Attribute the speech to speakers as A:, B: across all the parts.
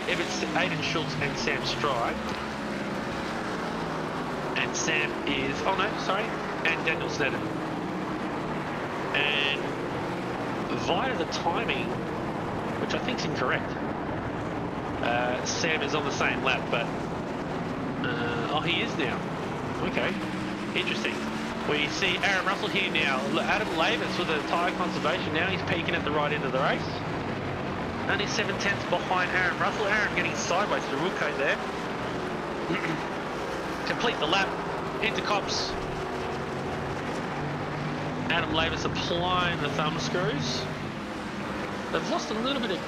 A: if it's Aiden Schultz and Sam Stride. And Sam is, oh no, sorry, and Daniel Sneddon. And via the timing, which I think is incorrect, Sam is on the same lap, but oh, he is now. Okay, interesting. We see Aaron Russell here now. Adam Lavis with a tyre conservation now. He's peaking at the right end of the race. Only 7/10 behind Aaron Russell. Aaron getting sideways to Woodcote there. Complete the lap into Cops. Adam Lavis applying the thumb screws. They've lost a little bit of...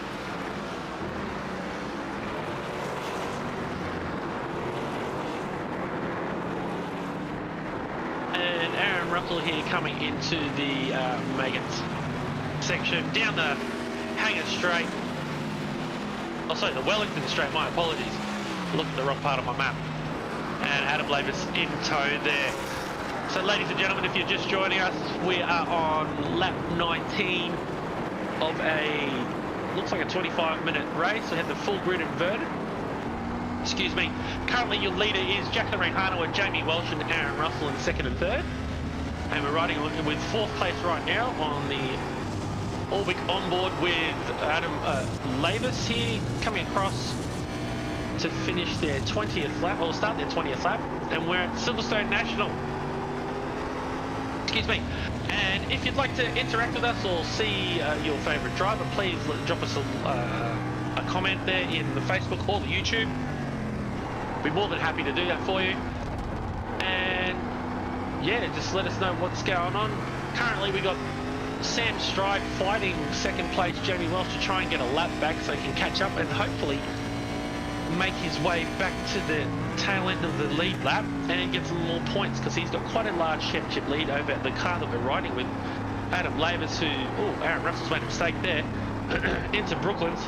A: And Aaron Russell here coming into the Maggots section. Down the Hanger Straight. Oh, sorry, the Wellington Straight, my apologies. Looked at the wrong part of my map. And Adam Lavis in tow there. So ladies and gentlemen, if you're just joining us, we are on lap 19 of a, looks like a 25-minute race. We had the full grid inverted. Excuse me. Currently your leader is Jackson Rehana with Jamie Welsh and Aaron Russell in second and third. And we're riding with fourth place right now on the Orbic onboard with Adam Lavis here coming across to finish their 20th lap, or start their 20th lap. And we're at Silverstone National. Excuse me. And if you'd like to interact with us or see your favourite driver, please drop us a comment there in the Facebook or the YouTube. Be more than happy to do that for you. And yeah, just let us know what's going on. Currently we got Sam Stride fighting second place Jamie Welsh to try and get a lap back so he can catch up and hopefully make his way back to the tail end of the lead lap and get some more points, because he's got quite a large championship lead over the car that we're riding with. Adam Lavis, who, oh, Aaron Russell's made a mistake there, into Brooklands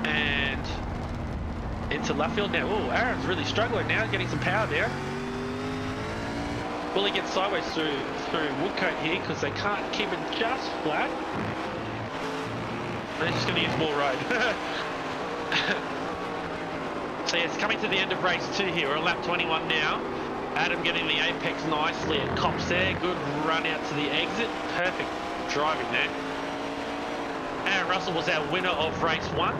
A: and into Luffield now. Oh, Aaron's really struggling now, getting some power there. Will he get sideways through Woodcote here, because they can't keep it just flat? They're just going to use more road. So yes, coming to the end of race 2 here. We're on lap 21 now. Adam getting the apex nicely at Cops there. Good run out to the exit. Perfect driving there. Aaron Russell was our winner of race 1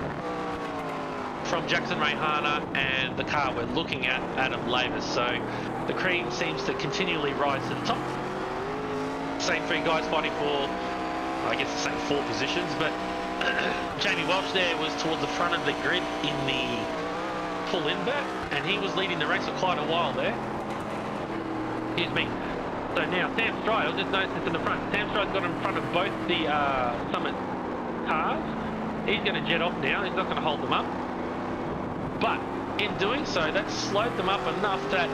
A: from Jackson Rehana and the car we're looking at, Adam Lavis. So the cream seems to continually rise to the top. Same 3 guys fighting for, I guess the same 4 positions, but Jamie Welsh there was towards the front of the grid in the pull-in back, and he was leading the race for quite a while there. Excuse me. So now Sam Stride, I'll just notice this in the front. Sam Stride's got in front of both the Summit cars. He's going to jet off now. He's not going to hold them up. But in doing so, that's slowed them up enough that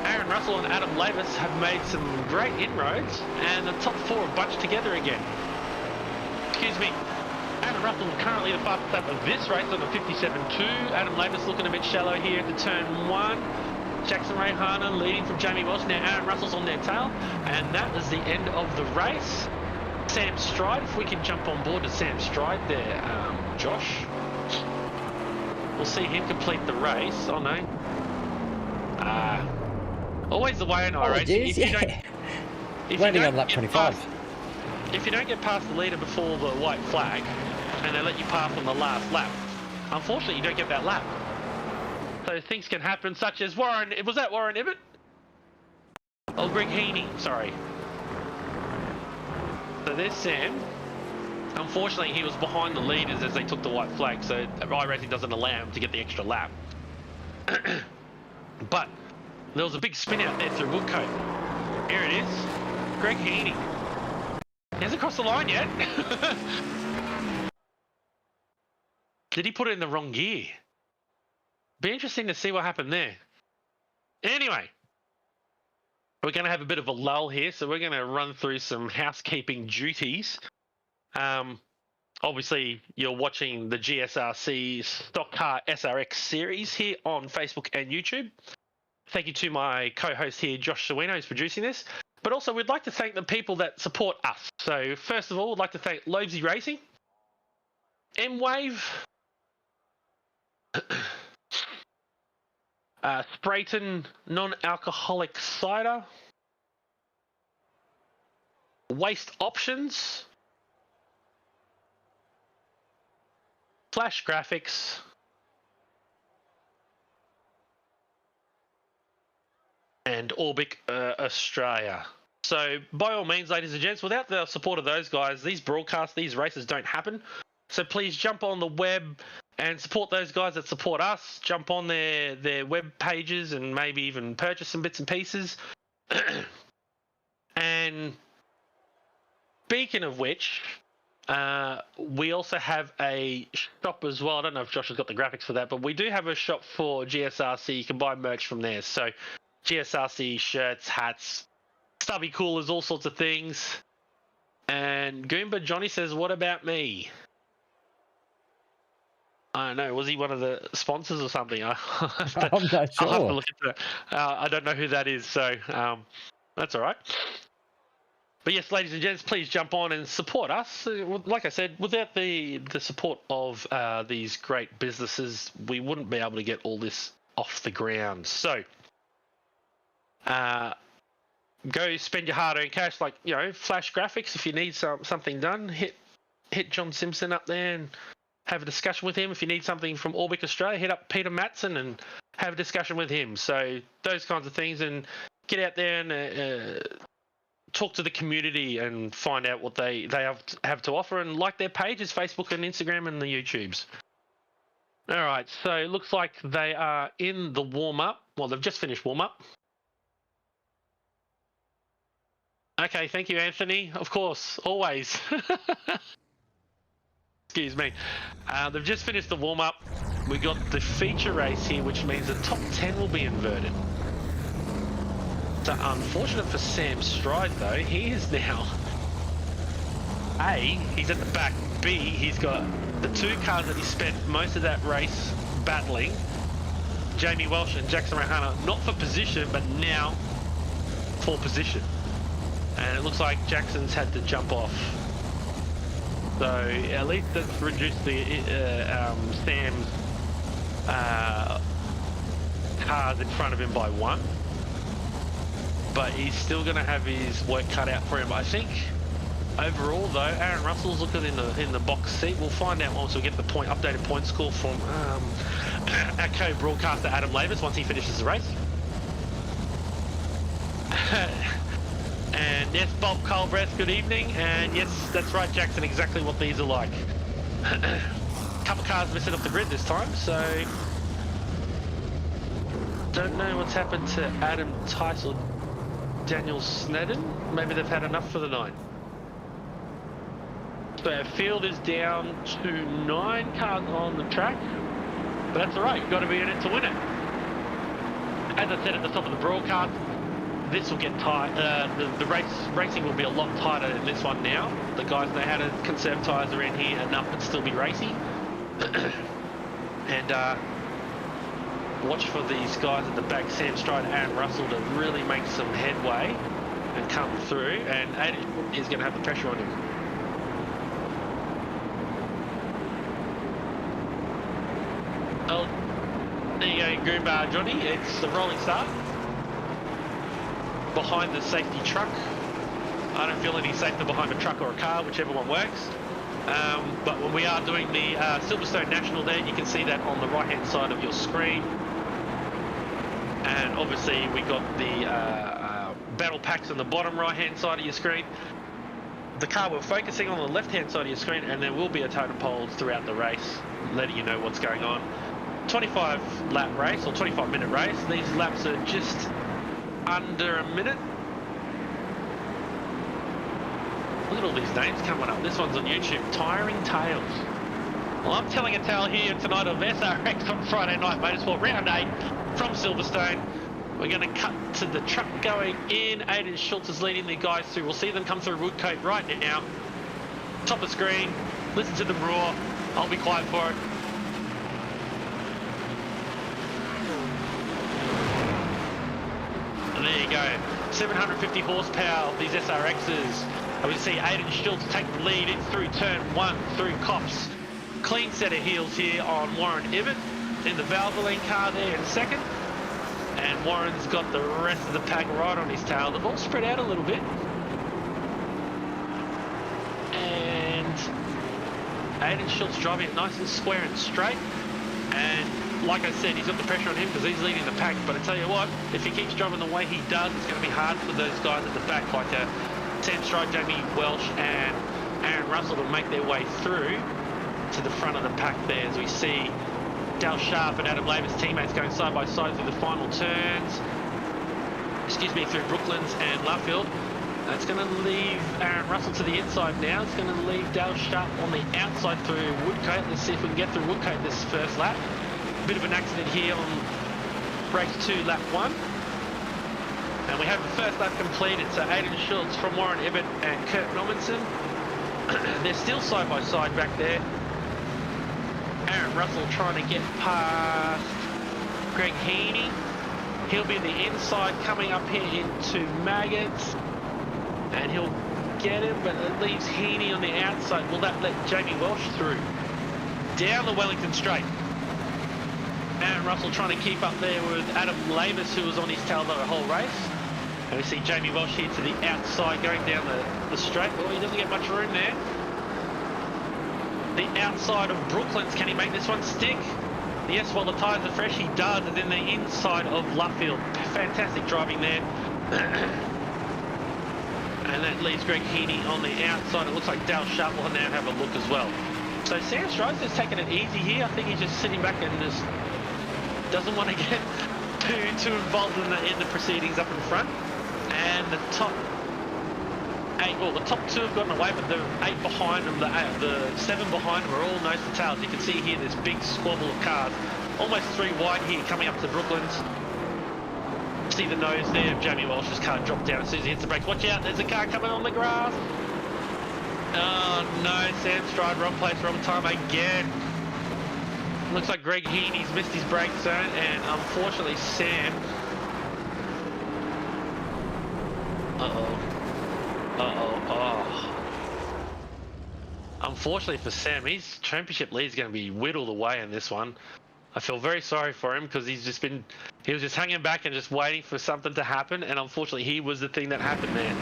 A: Aaron Russell and Adam Lavis have made some great inroads, and the top 4 have bunched together again. Excuse me. Aaron Russell currently the fastest lap of this race on a 57.2. Adam Lavis looking a bit shallow here into turn 1. Jackson Rehana leading from Jamie Welsh. Now Aaron Russell's on their tail. And that is the end of the race. Sam Stride, if we can jump on board to Sam Stride there, Josh. We'll see him complete the race. Oh no. Always the way in our race.
B: If you don't, landing on lap 25.
A: If you don't get past the leader before the white flag, and they let you pass on the last lap, unfortunately you don't get that lap. So things can happen, such as Warren, was that Warren Ibbott? Oh, Greg Heaney, sorry. So there's Sam. Unfortunately he was behind the leaders as they took the white flag, so iRacing doesn't allow him to get the extra lap. But there was a big spin out there through Woodcote. Here it is, Greg Heaney. He hasn't crossed the line yet. Did he put it in the wrong gear? Be interesting to see what happened there. Anyway, we're going to have a bit of a lull here, so we're going to run through some housekeeping duties. Obviously, you're watching the GSRC Stock Car SRX series here on Facebook and YouTube. Thank you to my co-host here, Josh Sawino, who's producing this. But also, we'd like to thank the people that support us. So, first of all, we'd like to thank Lobesy Racing, M-Wave. Sprayton non-alcoholic cider. Waste options. Flash graphics. And Orbic Australia. So by all means, ladies and gents, without the support of those guys, these broadcasts, these races don't happen. So please jump on the web and support those guys that support us. Jump on their web pages and maybe even purchase some bits and pieces. And speaking of which, we also have a shop as well. I don't know if Josh has got the graphics for that, but we do have a shop for GSRC. You can buy merch from there. So GSRC shirts, hats, stubby coolers, all sorts of things. And Goomba Johnny says, what about me? I don't know. Was he one of the sponsors or something? I'm not sure. I'll have to look into that. I don't know who that is, so that's all right. But yes, ladies and gents, please jump on and support us. Like I said, without the support of these great businesses, we wouldn't be able to get all this off the ground. So go spend your hard-earned cash, like, you know, Flash Graphics. If you need something done, hit John Simpson up there and have a discussion with him. If you need something from Orbic Australia, hit up Peter Matson and have a discussion with him. So those kinds of things, and get out there and talk to the community and find out what they have to offer, and like their pages, Facebook and Instagram and the YouTubes. All right, so it looks like they are in the warm-up. Well, they've just finished warm-up. Okay, thank you, Anthony. Of course, always. Excuse me. They've just finished the warm-up. We got the feature race here, which means the top 10 will be inverted. So unfortunate for Sam Stride, though. He is now A, he's at the back. B, he's got the two cars that he spent most of that race battling, Jamie Welsh and Jackson Rahana, not for position, but now for position. And it looks like Jackson's had to jump off. So at least that's reduced the Sam's cars in front of him by one. But he's still going to have his work cut out for him. I think overall, though, Aaron Russell's looking in the box seat. We'll find out once we get the updated point score from our co-broadcaster Adam Lavis once he finishes the race. And yes, Bob Colbreth, good evening. And yes, that's right, Jackson, exactly what these are like. Couple cars missing off the grid this time, so don't know what's happened to Adam Tice or Daniel Snedden. Maybe they've had enough for the night. So our field is down to 9 cars on the track, but that's all right. You've got to be in it to win it. As I said at the top of the broadcast, this will get tight. The racing will be a lot tighter than this one now. The guys know how to conserve tyres around here enough and still be racy. And watch for these guys at the back, Sam Stride, Aaron Russell, to really make some headway and come through. And Aiden is going to have the pressure on him. Oh, there you go, Goomba Johnny. It's the rolling start. Behind the safety truck. I don't feel any safer behind a truck or a car, whichever one works. But when we are doing the Silverstone National there, you can see that on the right-hand side of your screen. And obviously we got the battle packs on the bottom right-hand side of your screen. The car we're focusing on the left-hand side of your screen, and there will be a totem poles throughout the race, letting you know what's going on. 25 lap race, or 25-minute race. These laps are just under a minute. Look at all these names coming up. This one's on YouTube. Tiring Tales. Well, I'm telling a tale here tonight of SRX on Friday Night Motorsport Round 8 from Silverstone. We're going to cut to the truck going in. Aiden Schultz is leading the guys through. We'll see them come through Woodcote right now. Top of screen. Listen to them roar. I'll be quiet for it. And there you go. 750 horsepower of these SRXs. And we see Aiden Schultz take the lead in through turn 1 through Cops. Clean set of heels here on Warren Ibbott in the Valvoline car there in second. And Warren's got the rest of the pack right on his tail. They've all spread out a little bit. And Aiden Schultz driving it nice and square and straight. And like I said, he's got the pressure on him because he's leading the pack. But I tell you what, if he keeps driving the way he does, it's going to be hard for those guys at the back like Sam Stride, Jamie Welsh and Aaron Russell to make their way through to the front of the pack there, as we see Dale Sharp and Adam Laver's teammates going side by side through the final turns. Through Brooklands and Luffield. It's going to leave Aaron Russell to the inside now. It's going to leave Dale Sharp on the outside through Woodcote. Let's see if we can get through Woodcote this first lap. Bit of an accident here on race 2, lap 1. And we have the first lap completed. So Aiden Schultz from Warren Ibbott and Kurt Normanson. They're still side by side back there. Aaron Russell trying to get past Greg Heaney. He'll be the inside coming up here into Maggots. And he'll get him, but it leaves Heaney on the outside. Will that let Jamie Welsh through? Down the Wellington straight. Aaron Russell trying to keep up there with Adam Lavis, who was on his tail the whole race. And we see Jamie Welsh here to the outside going down the straight. Well, he doesn't get much room there. The outside of Brooklands, can he make this one stick? Yes, while the tyres are fresh, he does. And then the inside of Luffield. Fantastic driving there. And that leaves Greg Heaney on the outside. It looks like Dale Sharp will now have a look as well. So Sam Stride's just taking it easy here. I think he's just sitting back and just doesn't want to get too involved in the proceedings up in front. And the top 8, well, the top 2 have gotten away, but the 8 behind them, the 7 behind them are all nose to tails. You can see here this big squabble of cars, almost 3 wide here coming up to Brooklands. See the nose there of Jamie Welsh's car drop down as soon as he hits the brakes. Watch out, there's a car coming on the grass. Oh no, Sam Stride, wrong place, wrong time again. Looks like Greg Heaney's missed his brake zone, and unfortunately Sam... Unfortunately for Sam, his championship lead is going to be whittled away in this one. I feel very sorry for him because he was just hanging back and just waiting for something to happen, and unfortunately he was the thing that happened there.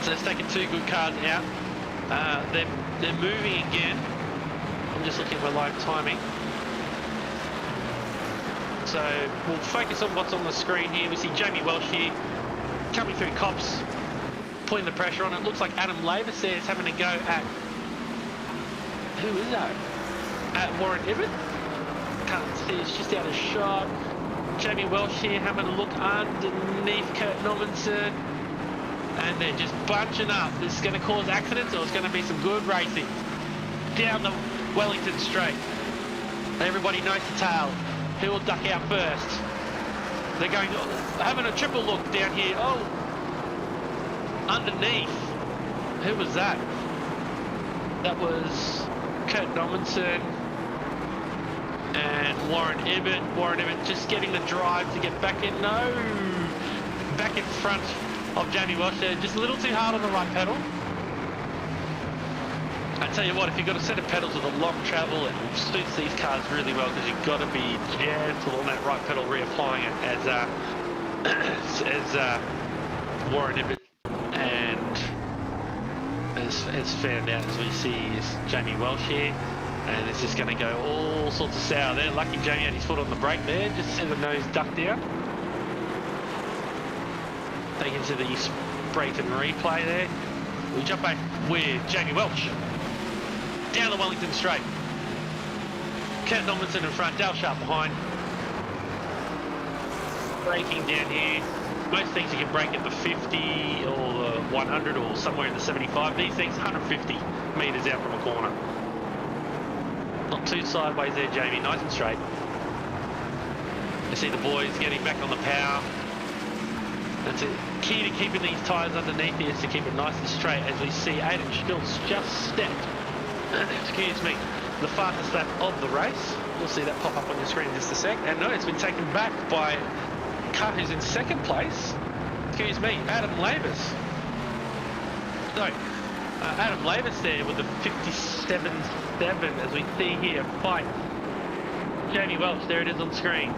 A: So it's taken 2 good cars out. They're moving again. I'm just looking at my live timing. So we'll focus on what's on the screen here. We see Jamie Welsh here coming through Cops, putting the pressure on. It looks like Adam Lavis there is having a go at... Who is that? At Warren Ibbott. Can't see, it's just out of shot. Jamie Welsh here having a look underneath Kurt Normanson. And they're just bunching up. This is going to cause accidents, or it's going to be some good racing. Down the Wellington straight. Everybody knows the tail. Who will duck out first? They're going, having a triple look down here. Oh, underneath. Who was that? That was Kurt Normanson and Warren Ibbott. Warren Ibbott just getting the drive to get back in. No, back in front of Jamie Welsh there. Just a little too hard on the right pedal. I tell you what, if you've got a set of pedals with a long travel, it suits these cars really well because you've got to be gentle on that right pedal, reapplying it as Warren Ibbott and has found out, as we see, is Jamie Welsh here, and it's just going to go all sorts of sour there. Lucky Jamie had his foot on the brake there, just see the nose duck down. Taken to the Sprayton replay there. We jump back with Jamie Welsh. Down the Wellington straight. Kurt Normanson in front, Dale Sharp behind. Braking down here. Most things you can brake at the 50 or the 100 or somewhere in the 75. These things 150 metres out from a corner. Not too sideways there, Jamie, nice and straight. You see the boys getting back on the power. That's it. Key to keeping these tyres underneath is to keep it nice and straight, as we see Aiden Schultz just stepped, excuse me, the fastest lap of the race. You'll see that pop up on your screen in just a sec. And no, it's been taken back by a car who's in second place. Excuse me, Adam Lavis. So, Adam Lavis there with the 57.7 as we see here fight Jamie Welch. There it is on screen.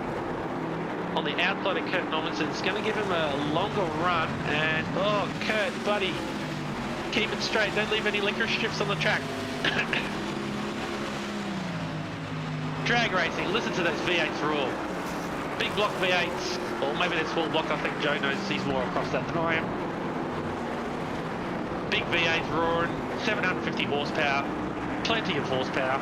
A: On the outside of Kurt Normanson. It's going to give him a longer run. And, oh, Kurt, buddy, keep it straight. Don't leave any licorice strips on the track. Drag racing. Listen to those V8s roar. Big block V8s. Or maybe they're small block. I think Joe knows he's more across that than I am. Big V8s roaring. 750 horsepower. Plenty of horsepower.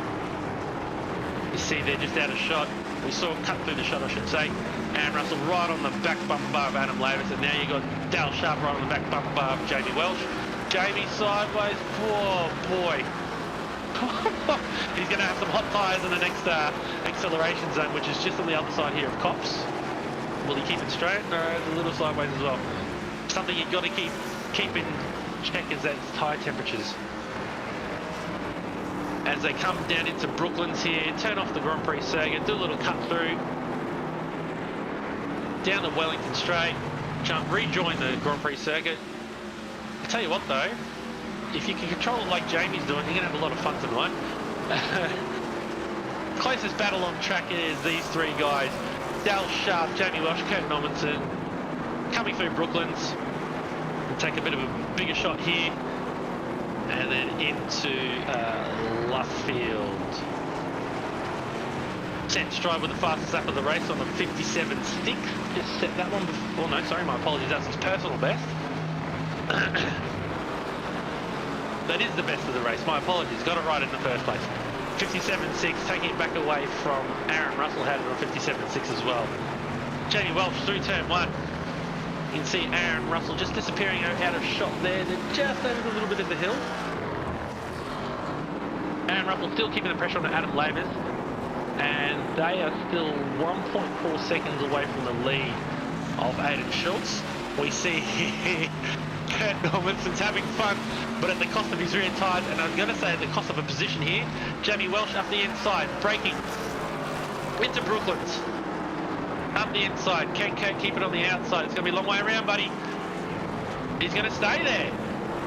A: You see they're just out of shot. We saw him cut through the shot, I should say. Aaron Russell right on the back bumper bar of Adam Lavis, and now you've got Dale Sharp right on the back bumper bar of Jamie Welch. Jamie sideways, poor boy. He's going to have some hot tyres in the next acceleration zone, which is just on the other side here of Cops. Will he keep it straight? No, it's a little sideways as well. Something you've got to keep in check is that tyre temperatures. As they come down into Brooklands here, turn off the Grand Prix circuit, do a little cut through. Down the Wellington Straight, jump, rejoin the Grand Prix circuit. I tell you what though, if you can control it like Jamie's doing, you're going to have a lot of fun tonight. Closest battle on track is these three guys. Dale Sharp, Jamie Welch, Kurt Normanson, coming through Brooklands. We'll take a bit of a bigger shot here. And then into Luffield. Set stride with the fastest lap of the race on the 57 stick. Just set that one before. Oh no, sorry, my apologies. That's his personal best. That is the best of the race. My apologies. Got it right in the first place. 57.6, taking it back away from Aaron Russell, had it on 57.6 as well. Jamie Welch through turn 1. You can see Aaron Russell just disappearing out of shot there. They're just over a little bit of the hill. Aaron Russell still keeping the pressure on Adam Lavis. And they are still 1.4 seconds away from the lead of Aiden Schultz. We see here Kurt Normanson's having fun, but at the cost of his rear tyres, and I'm going to say at the cost of a position here. Jamie Welch up the inside, braking into Brooklands. Up the inside, can Kurt keep it on the outside? It's going to be a long way around, buddy. He's going to stay there.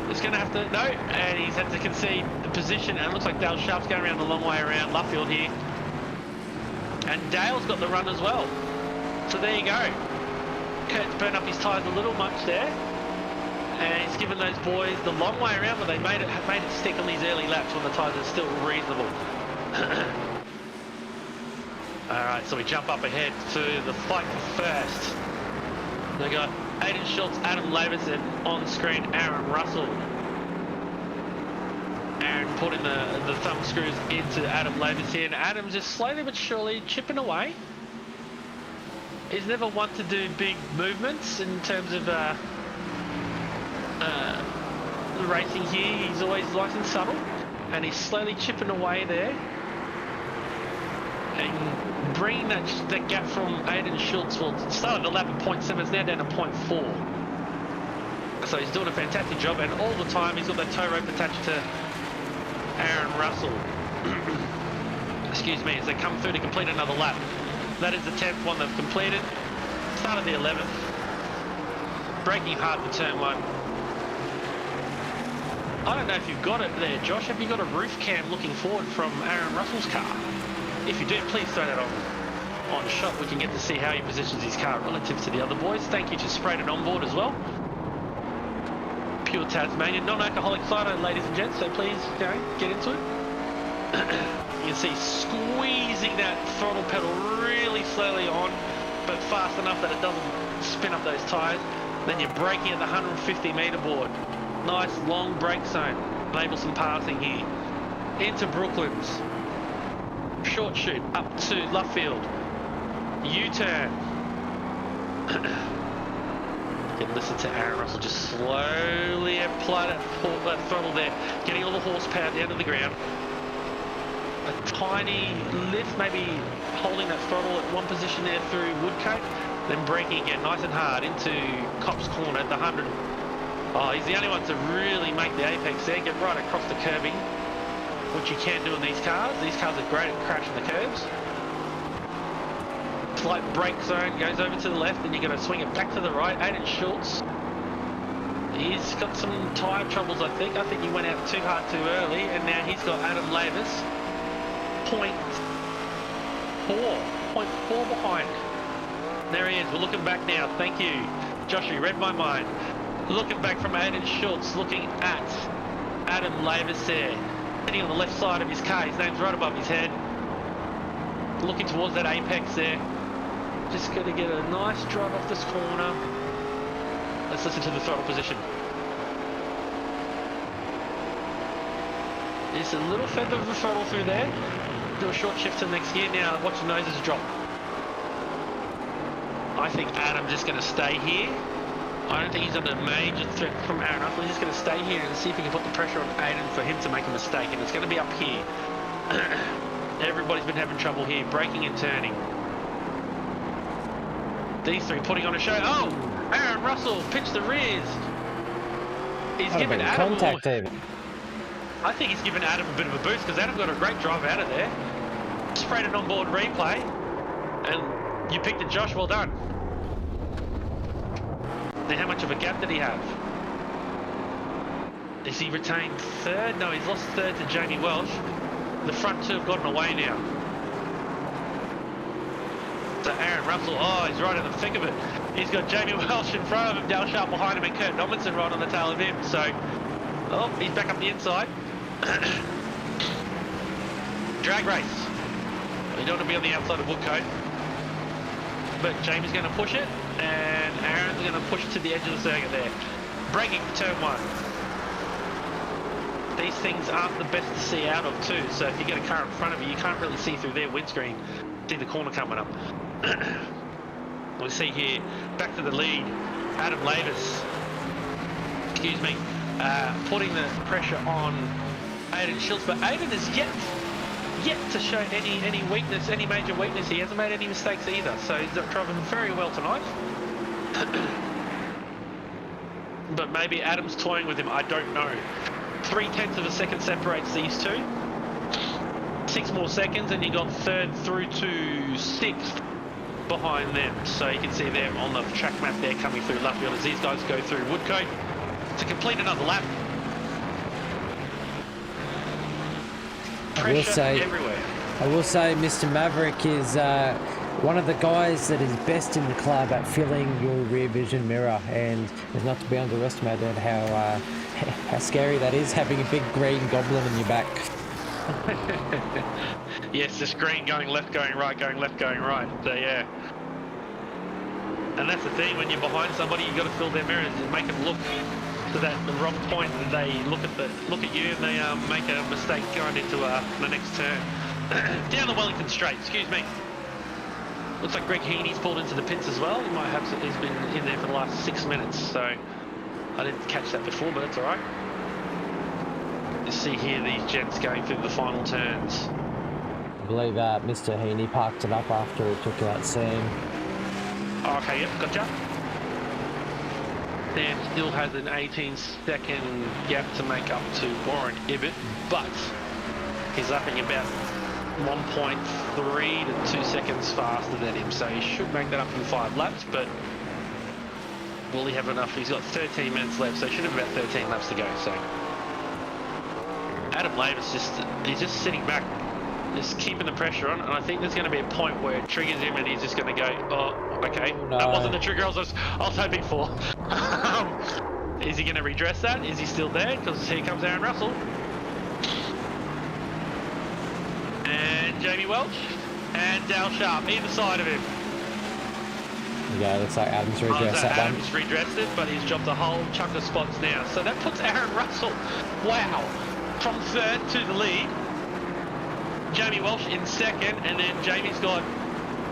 A: He's going to have to, no, and he's had to concede the position, and it looks like Dale Sharp's going around the long way around Luffield here. And Dale's got the run as well. So there you go. Kurt's burned up his tyres a little much there. And he's given those boys the long way around, but they made it stick on these early laps when the tyres are still reasonable. Alright, so we jump up ahead to the fight for first. They got Aiden Schultz, Adam Lavis, and on screen Aaron Russell. Aaron putting the thumb screws into Adam Lavis here, and Adam's just slowly but surely chipping away. He's never one to do big movements in terms of the racing here. He's always nice and subtle, and he's slowly chipping away there. And bringing that gap from Aiden Schultz, well, it started the lap at 0.7, it's now down to 0.4. So he's doing a fantastic job, and all the time he's got that tow rope attached to Aaron Russell. Excuse me, as they come through to complete another lap. That is the 10th one they've completed. Started the 11th. Braking hard for turn 1. I don't know if you've got it there, Josh. Have you got a roof cam looking forward from Aaron Russell's car? If you do, please throw that on shot. We can get to see how he positions his car relative to the other boys. Thank you to Sprayed and Onboard as well. Pure Tasmanian, non-alcoholic cider, ladies and gents, so please get into it. You can see squeezing that throttle pedal really slowly on, but fast enough that it doesn't spin up those tyres. Then you're braking at the 150 metre board. Nice long brake zone. Enable some passing here. Into Brooklands. Short shoot up to Luffield. U-turn. You can listen to Aaron Russell just slowly apply that throttle there, getting all the horsepower down to the ground. A tiny lift, maybe holding that throttle at one position there through Woodcote, then braking again nice and hard into Cops Corner at the 100. Oh, he's the only one to really make the apex there, get right across the curbing, which you can do in these cars. These cars are great at crashing the curbs. Slight brake zone, goes over to the left, and you're going to swing it back to the right. Aiden Schultz he's got some tyre troubles, I think. I think he went out too hard too early, and now he's got Adam Lavis 0.4 behind. There he is. We're looking back now. Thank you. Josh, you read my mind. Looking back from Aiden Schultz, looking at Adam Lavis there. Sitting on the left side of his car. His name's right above his head. Looking towards that apex there. Just going to get a nice drive off this corner. Let's listen to the throttle position. Just a little feather of the throttle through there. Do a short shift to next gear. Now watch the noses drop. I think Adam's just going to stay here. I don't think he's under major threat from Aaron Russell. He's just going to stay here and see if he can put the pressure on Aiden for him to make a mistake. And it's going to be up here. Everybody's been having trouble here, braking and turning. These three putting on a show. Oh! Aaron Russell pinched the rears. He's given Adam
B: contact, David.
A: I think he's given Adam a bit of a boost because Adam got a great drive out of there. Sprayed an onboard replay. And you picked it, Josh. Well done. Now, how much of a gap did he have? Is he retained third? No, he's lost third to Jamie Welsh. The front two have gotten away now. So Aaron Russell, oh, he's right in the thick of it. He's got Jamie Welsh in front of him, Dale Sharp behind him, and Kurt Nommensen right on the tail of him. So, oh, he's back up the inside. Drag race. You don't want to be on the outside of Woodcote. But Jamie's going to push it, and Aaron's going to push it to the edge of the circuit there. Braking for turn one. These things aren't the best to see out of too, so if you get a car in front of you, you can't really see through their windscreen. See the corner coming up. We see here, back to the lead, Adam Lavis, excuse me, putting the pressure on Aiden Schultz, but Aiden is yet to show any weakness, any major weakness. He hasn't made any mistakes either, so he's driving very well tonight. But maybe Adam's toying with him, I don't know. 0.3 of a second separates these two. 6 more seconds and you got third through to sixth behind them. So you can see them on the track map there coming through Luffield as these guys go through Woodcote to complete another lap. Pressure everywhere.
B: I will say Mr. Maverick is one of the guys that is best in the club at filling your rear vision mirror, and it's not to be underestimated how scary that is, having a big green goblin in your back.
A: Yes, the screen going left, going right, going left, going right. So yeah. And that's the thing, when you're behind somebody, you've got to fill their mirrors and make them look to that the wrong point. They look at you and they make a mistake going into the next turn. Down the Wellington Straight, excuse me. Looks like Greg Heaney's pulled into the pits as well. He might have, he's been in there for the last 6 minutes, so I didn't catch that before, but that's all right. You see here these gents going through the final turns.
B: I believe Mr. Heaney parked it up after he took out Sam.
A: Oh, okay, yep, gotcha. Sam still has an 18-second gap to make up to Warren Ibbott, but he's lapping about 1.3 to 2 seconds faster than him, so he should make that up in 5 laps, but will he have enough? He's got 13 minutes left, so he should have about 13 laps to go. So Adam Lavis he's just sitting back, just keeping the pressure on, and I think there's going to be a point where it triggers him and he's just going to go, oh, okay, no. That wasn't the trigger I was hoping for. Is he going to redress that? Is he still there? Because here comes Aaron Russell. And Jamie Welch and Dale Sharp, either side of him.
B: Yeah, looks like Adam's redressed that one.
A: Adam's redressed it, but he's dropped a whole chunk of spots now. So that puts Aaron Russell, wow, from third to the lead. Jamie Welch in second, and then Jamie's got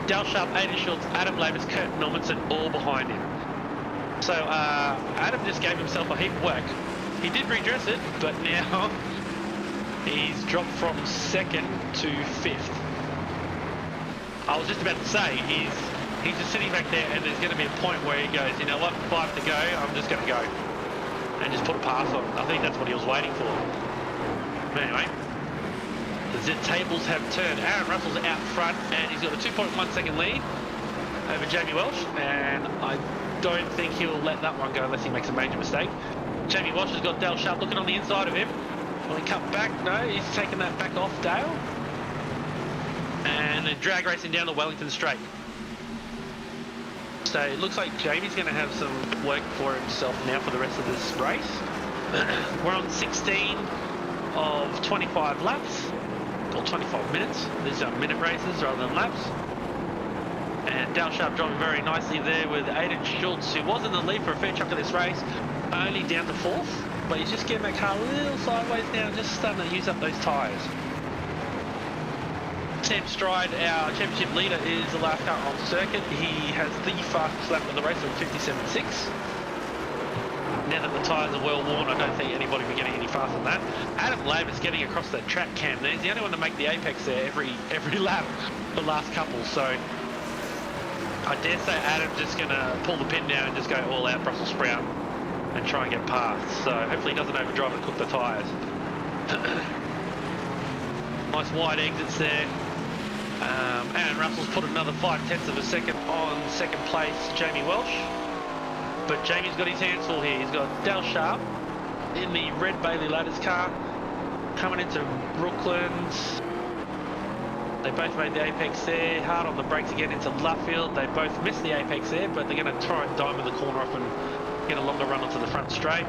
A: Dale Sharp, Aiden Schultz, Adam Lavis, Kurt Nommensen all behind him. So Adam just gave himself a heap of work. He did redress it, but now he's dropped from second to fifth. I was just about to say, he's just sitting back there, and there's going to be a point where he goes, you know what, 5 to go, I'm just going to go. And just put a pass on. I think that's what he was waiting for. But anyway, the tables have turned. Aaron Russell's out front, and he's got a 2.1 second lead over Jamie Welch, and I don't think he'll let that one go unless he makes a major mistake. Jamie Walsh has got Dale Sharp looking on the inside of him. Will he cut back? No, he's taking that back off Dale. And then drag racing down the Wellington Straight. So it looks like Jamie's going to have some work for himself now for the rest of this race. We're on 16 of 25 laps, or 25 minutes. These are minute races rather than laps. And Dale Sharp driving very nicely there with Aiden Schultz, who was in the lead for a fair chunk of this race, only down to 4th. But he's just getting that car a little sideways now, just starting to use up those tyres. Sam Stride, our championship leader, is the last car on circuit. He has the fastest lap of the race of 57.6. Now that the tyres are well worn, I don't think anybody will be getting any faster than that. Adam Laver's getting across the track cam there. He's the only one to make the apex there every lap, the last couple. So I dare say Adam's just going to pull the pin down and just go all out Brussels sprout and try and get past. So hopefully he doesn't overdrive and cook the tyres. Nice wide exits there. Aaron Russell's put another 0.5 of a second on second place, Jamie Welsh. But Jamie's got his hands full here. He's got Dale Sharp in the red Bailey Ladders car coming into Brooklands. They both made the apex there. Hard on the brakes again into Luffield. They both missed the apex there, but they're going to try and diamond the corner off and get a longer run onto the front straight.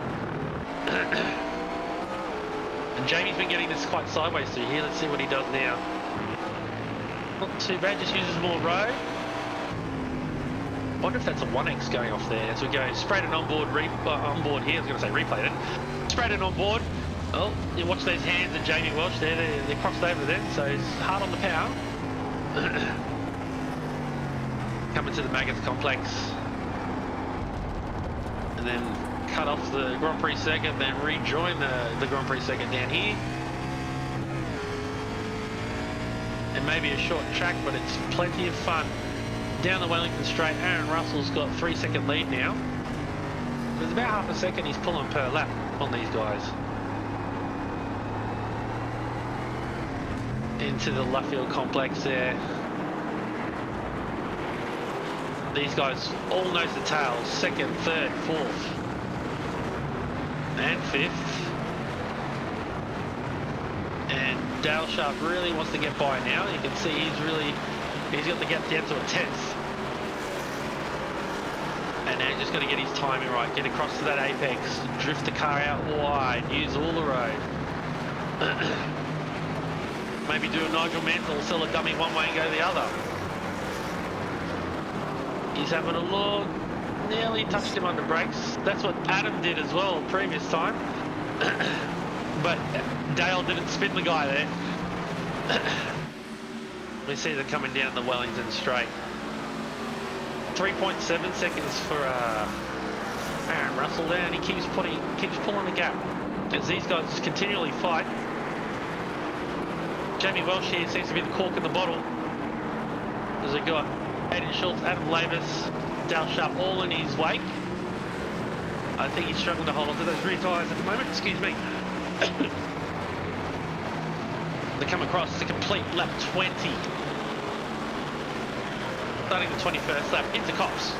A: And Jamie's been getting this quite sideways through here. Let's see what he does now. Not too bad, just uses more road. I wonder if that's a 1X going off there as we go straight and onboard here. I was going to say replay it. Straight and onboard. Oh, you watch those hands of Jamie Welsh there. They're crossed over there, so he's hard on the power. Coming to the Maggots complex. And then cut off the Grand Prix circuit, then rejoin the Grand Prix circuit down here. It may be a short track, but it's plenty of fun. Down the Wellington Straight, Aaron Russell's got 3-second lead now. There's about half a second he's pulling per lap on these guys. Into the Luffield complex there. These guys all nose to tail, 2nd, 3rd, 4th, and 5th. And Dale Sharp really wants to get by now. You can see he's got the gap down to a 10th. And now he's just got to get his timing right, get across to that apex, drift the car out wide, use all the road. Maybe do a Nigel Mansell, sell a dummy one way and go the other. He's having a look, nearly touched him under brakes. That's what Adam did as well previous time. But Dale didn't spin the guy there. We see them coming down the Wellington Straight. 3.7 seconds for Aaron Russell there, and he keeps pulling the gap as these guys continually fight. Jamie Welsh here seems to be the cork in the bottle, as we got Aiden Schultz, Adam Lavis, Dale Sharp all in his wake. I think he's struggling to hold on to those rear tyres at the moment. Excuse me. They come across to complete lap 20. Starting the 21st lap into Cops.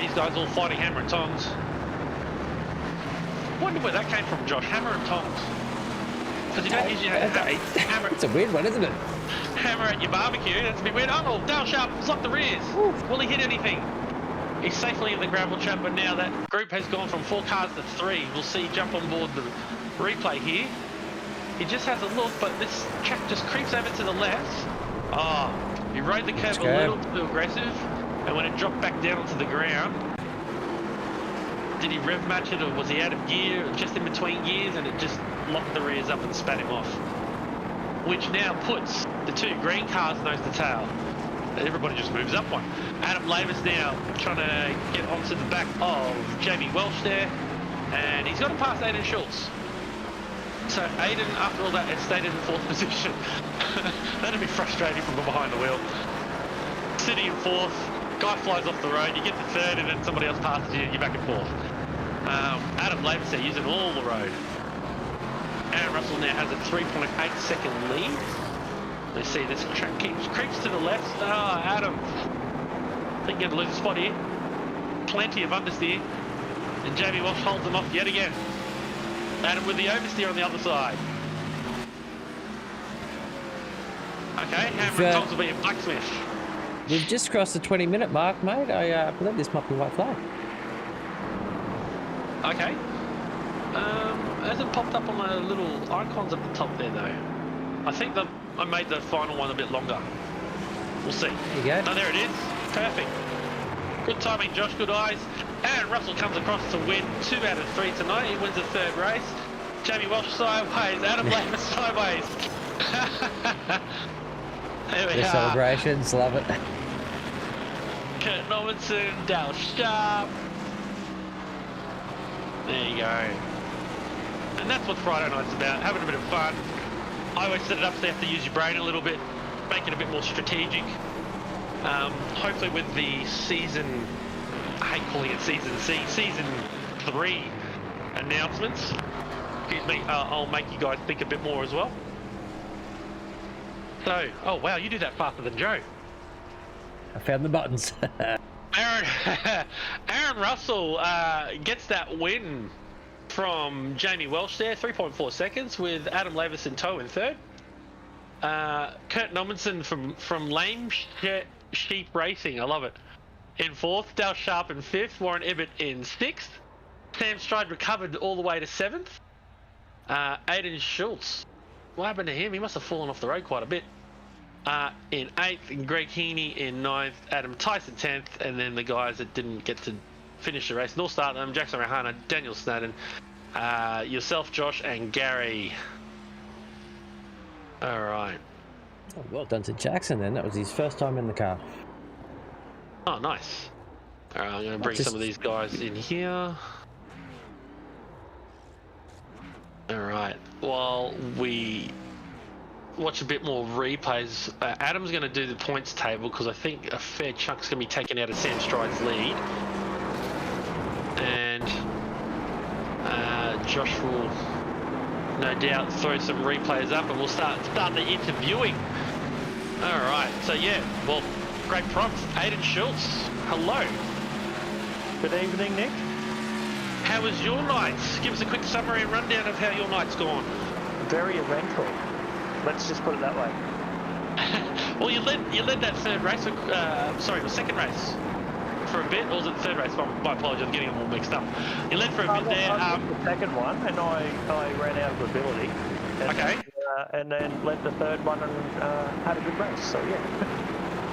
A: These guys all fighting hammer and tongs. Wonder where that came from, Josh. Hammer and tongs. Because you don't usually have hammer.
B: It's a weird one, isn't it?
A: Hammer at your barbecue. That's a bit weird. Oh, Dale Sharp locked the rears. Ooh. Will he hit anything? He's safely in the gravel trap, but now that group has gone from 4 cars to 3. We'll see jump on board the replay here. He just has a look, but this track just creeps over to the left. Oh, he rode the curve a little too aggressive, and when it dropped back down onto the ground, did he rev match it, or was he out of gear, or just in between gears, and it just locked the rears up and spat him off? Which now puts the 2 green cars nose to tail. Everybody just moves up one. Adam Lavis now trying to get onto the back of Jamie Welsh there, and he's got to pass Aiden Schultz. So Aiden, after all that, has stayed in the 4th position. That'd be frustrating from behind the wheel. Sitting in 4th, guy flies off the road, you get to 3rd, and then somebody else passes you, and you're back in 4th. Adam Lavis there using all the road. Aaron Russell now has a 3.8 second lead. Let's see, this track creeps to the left. Oh, Adam. think you're going to lose a spot here. Plenty of understeer. And Jamie Walsh holds them off yet again. Adam with the oversteer on the other side. Okay, Hammer and Tom's will be a blacksmith.
B: We've just crossed the 20-minute mark, mate. I believe this might be white flag.
A: Okay. Hasn't popped up on the little icons at the top there, though. I think I made the final one a bit longer. We'll see.
B: There you go.
A: Oh, there it is. Perfect. Good timing, Josh. Good eyes. Aaron Russell comes across to win 2 out of 3 tonight. He wins the 3rd race. Jamie Walsh sideways. Adam Latham sideways. There we
B: The
A: are.
B: celebrations, love it.
A: Kurt Normanson, Dale Sharp. There you go. And that's what Friday night's about, having a bit of fun. I always set it up so you have to use your brain a little bit, make it a bit more strategic. Hopefully with the season, I hate calling it season C, season 3 announcements, excuse me, I'll make you guys think a bit more as well. So, oh wow, you do that faster than Joe.
B: I found the buttons.
A: Aaron Russell gets that win from Jamie Welsh there, 3.4 seconds, with Adam Levis in tow in 3rd. Kurt Nommensen from Lame Sheep Racing, I love it, in 4th. Dale Sharp in 5th. Warren Ibbott in 6th. Sam Stride recovered all the way to 7th. Aiden Schultz, what happened to him? He must have fallen off the road quite a bit. In 8th, and Greg Heaney in 9th, Adam Tyson 10th, and then the guys that didn't get to finish the race, North start them, Jackson Rahana, Daniel Snadden, yourself, Josh, and Gary. All right.
B: Oh, well done to Jackson then. That was his first time in the car.
A: Oh, nice. All right, I'm going to bring some of these guys in here. All right. While we watch a bit more replays, Adam's going to do the points table because I think a fair chunk's going to be taken out of Sam Stride's lead. And Josh will no doubt throw some replays up and we'll start the interviewing. All right. So, yeah, well, great prompts. Aiden Schultz, hello.
C: Good evening, Nick.
A: How was your night? Give us a quick summary and rundown of how your night's gone.
C: Very eventful. Let's just put it that way.
A: Well, you led that 3rd race, sorry, the 2nd race for a bit, or was it the 3rd race? My apologies, I'm getting them all mixed up. You led for a bit there.
C: I led the 2nd one, and I ran out of ability. And,
A: okay.
C: And then led the 3rd one and had a good race, so yeah.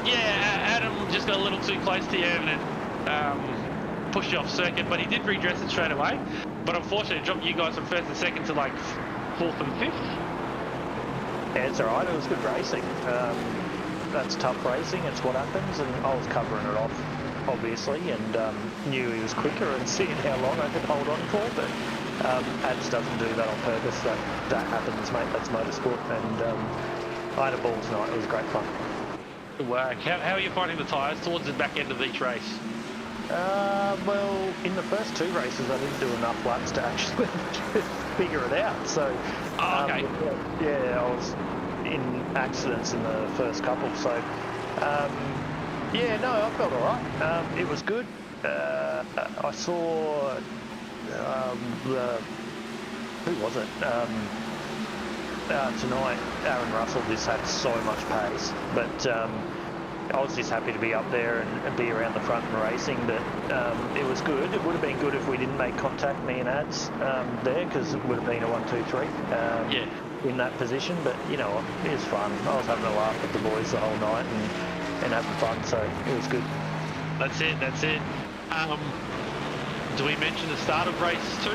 A: Yeah, Adam just got a little too close to you and it pushed you off circuit, but he did redress it straight away. But unfortunately, it dropped you guys from 1st and 2nd to like 4th and 5th.
C: Yeah, it's alright, it was good racing. That's tough racing, it's what happens, and I was covering it off, obviously, and knew he was quicker and seeing how long I could hold on for, but Ads doesn't do that on purpose. That happens, mate, that's motorsport, and I had a ball tonight, it was great fun.
A: Good work. How are you finding the tyres towards the back end of each race?
C: Well, in the first 2 races, I didn't do enough laps to actually figure it out. So,
A: okay.
C: Yeah, I was in accidents in the first couple. So, yeah, no, I felt all right. It was good. I saw who was it? Tonight, Aaron Russell just had so much pace, but I was just happy to be up there and be around the front and racing, but it was good. It would have been good if we didn't make contact, me and Ads, there, because it would have been a 1-2-3 in that position, but you know, it was fun. I was having a laugh with the boys the whole night and having fun, so it was good.
A: That's it. Do we mention the start of race 2?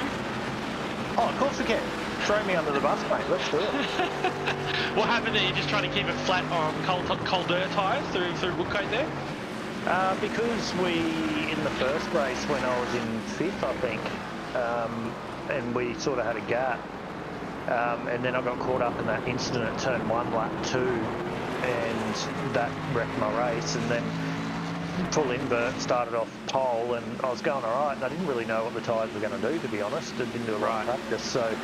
C: Oh, of course we can. Throw me under the bus, mate. Let's do it.
A: What happened there? You're just trying to keep it flat on colder tyres through Woodcote there?
C: Because in the first race when I was in 5th, I think, and we sort of had a gap, and then I got caught up in that incident at turn 1, lap 2, and that wrecked my race, and then full invert, started off pole, and I was going all right, and I didn't really know what the tyres were going to do, to be honest. I didn't do a lot of practice, so